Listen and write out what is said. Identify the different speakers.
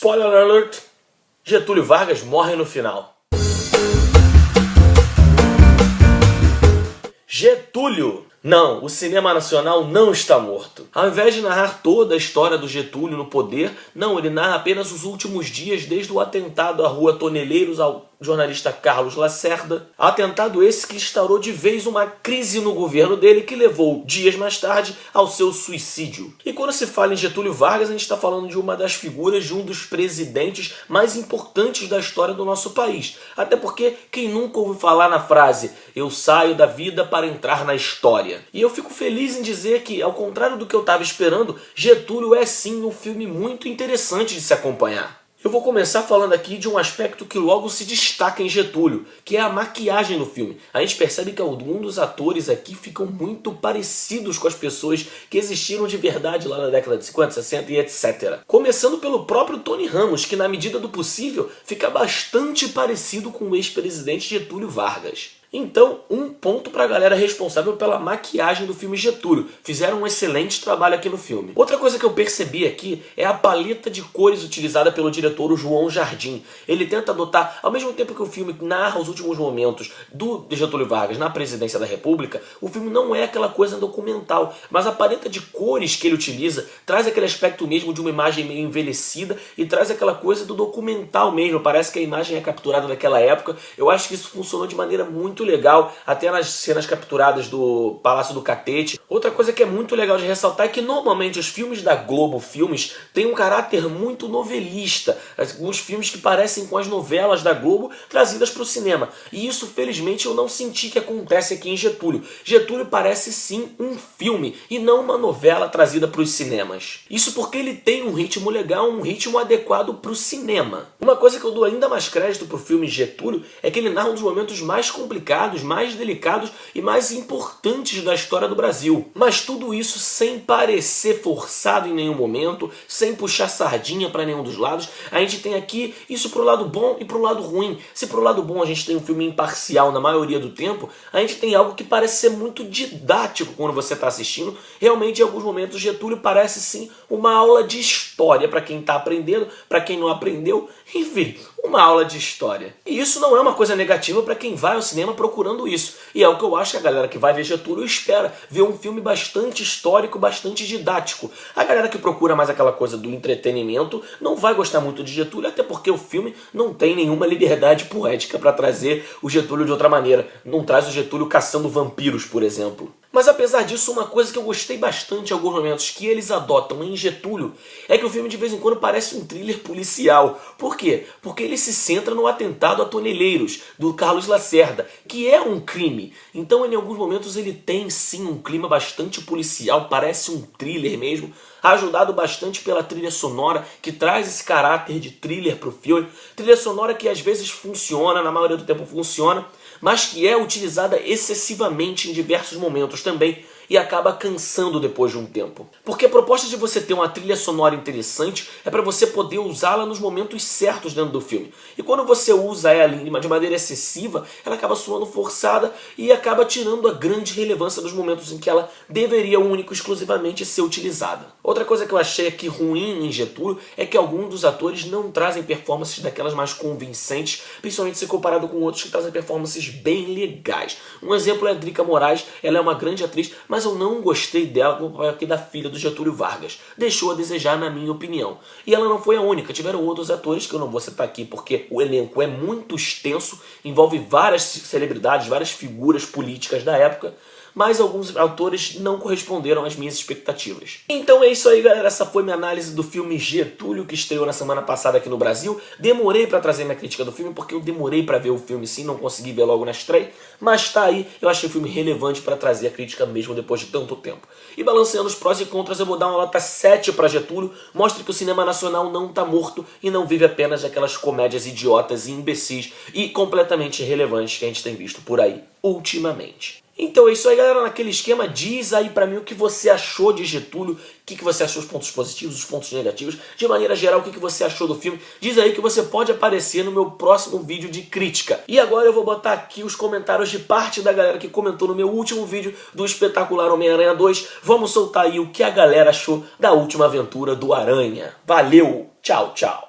Speaker 1: Spoiler alert! Getúlio Vargas morre no final. Getúlio! Não, o cinema nacional não está morto. Ao invés de narrar toda a história do Getúlio no poder, não, ele narra apenas os últimos dias desde o atentado à rua Toneleiros ao jornalista Carlos Lacerda. Atentado esse que instaurou de vez uma crise no governo dele que levou, dias mais tarde, ao seu suicídio. E quando se fala em Getúlio Vargas, a gente está falando de uma das figuras de um dos presidentes mais importantes da história do nosso país. Até porque quem nunca ouviu falar na frase "eu saio da vida para entrar na história"? E eu fico feliz em dizer que, ao contrário do que eu estava esperando, Getúlio é sim um filme muito interessante de se acompanhar. Eu vou começar falando aqui de um aspecto que logo se destaca em Getúlio, que é a maquiagem do filme. A gente percebe que alguns dos atores aqui ficam muito parecidos com as pessoas que existiram de verdade lá na década de 50, 60 e etc. Começando pelo próprio Tony Ramos, que na medida do possível fica bastante parecido com o ex-presidente Getúlio Vargas. Então, um ponto para a galera responsável pela maquiagem do filme Getúlio. Fizeram um excelente trabalho aqui no filme. Outra coisa que eu percebi aqui é a paleta de cores utilizada pelo diretor João Jardim. Ele tenta adotar, ao mesmo tempo que o filme narra os últimos momentos do Getúlio Vargas na presidência da República, o filme não é aquela coisa documental, mas a paleta de cores que ele utiliza traz aquele aspecto mesmo de uma imagem meio envelhecida e traz aquela coisa do documental mesmo. Parece que a imagem é capturada daquela época. Eu acho que isso funcionou de maneira muito legal, até nas cenas capturadas do Palácio do Catete. Outra coisa que é muito legal de ressaltar é que normalmente os filmes da Globo Filmes têm um caráter muito novelista, alguns filmes que parecem com as novelas da Globo trazidas para o cinema, e isso felizmente eu não senti que acontece aqui em Getúlio. Getúlio parece sim um filme e não uma novela trazida para os cinemas. Isso porque ele tem um ritmo legal, um ritmo adequado para o cinema. Uma coisa que eu dou ainda mais crédito para o filme Getúlio é que ele narra um dos momentos mais complicados, mais delicados e mais importantes da história do Brasil. Mas tudo isso sem parecer forçado em nenhum momento, sem puxar sardinha para nenhum dos lados. A gente tem aqui isso pro lado bom e pro lado ruim. Se pro lado bom a gente tem um filme imparcial na maioria do tempo, a gente tem algo que parece ser muito didático quando você está assistindo. Realmente, em alguns momentos, Getúlio parece sim uma aula de história para quem está aprendendo, para quem não aprendeu, enfim, uma aula de história. E isso não é uma coisa negativa para quem vai ao cinema procurando isso. E é o que eu acho que a galera que vai ver Getúlio espera, ver um filme bastante histórico, bastante didático. A galera que procura mais aquela coisa do entretenimento não vai gostar muito de Getúlio, até porque o filme não tem nenhuma liberdade poética para trazer o Getúlio de outra maneira. Não traz o Getúlio caçando vampiros, por exemplo. Mas apesar disso, uma coisa que eu gostei bastante em alguns momentos que eles adotam em Getúlio é que o filme de vez em quando parece um thriller policial. Por quê? Porque ele se centra no atentado a Toneleiros, do Carlos Lacerda, que é um crime. Então, em alguns momentos, ele tem sim um clima bastante policial, parece um thriller mesmo, ajudado bastante pela trilha sonora, que traz esse caráter de thriller pro filme. Trilha sonora que às vezes funciona, na maioria do tempo funciona, mas que é utilizada excessivamente em diversos momentos também e acaba cansando depois de um tempo. Porque a proposta de você ter uma trilha sonora interessante é para você poder usá-la nos momentos certos dentro do filme. E quando você usa ela de maneira excessiva, ela acaba soando forçada e acaba tirando a grande relevância dos momentos em que ela deveria único e exclusivamente ser utilizada. Outra coisa que eu achei aqui ruim em Getúlio é que alguns dos atores não trazem performances daquelas mais convincentes, principalmente se comparado com outros que trazem performances bem legais. Um exemplo é a Drica Moraes, ela é uma grande atriz, mas eu não gostei dela como papel aqui da filha do Getúlio Vargas. Deixou a desejar, na minha opinião. E ela não foi a única, tiveram outros atores que eu não vou citar aqui porque o elenco é muito extenso, envolve várias celebridades, várias figuras políticas da época, mas alguns autores não corresponderam às minhas expectativas. Então é isso aí, galera. Essa foi minha análise do filme Getúlio, que estreou na semana passada aqui no Brasil. Demorei pra trazer minha crítica do filme, porque eu demorei pra ver o filme sim, não consegui ver logo na estreia, mas tá aí, eu achei o filme relevante pra trazer a crítica mesmo depois de tanto tempo. E balanceando os prós e contras, eu vou dar uma nota 7 pra Getúlio. Mostra que o cinema nacional não tá morto e não vive apenas daquelas comédias idiotas e imbecis e completamente irrelevantes que a gente tem visto por aí ultimamente. Então é isso aí, galera, naquele esquema. Diz aí pra mim o que você achou de Getúlio, o que você achou, os pontos positivos, os pontos negativos, de maneira geral, o que você achou do filme. Diz aí que você pode aparecer no meu próximo vídeo de crítica. E agora eu vou botar aqui os comentários de parte da galera que comentou no meu último vídeo do espetacular Homem-Aranha 2. Vamos soltar aí o que a galera achou da última aventura do Aranha. Valeu, tchau, tchau.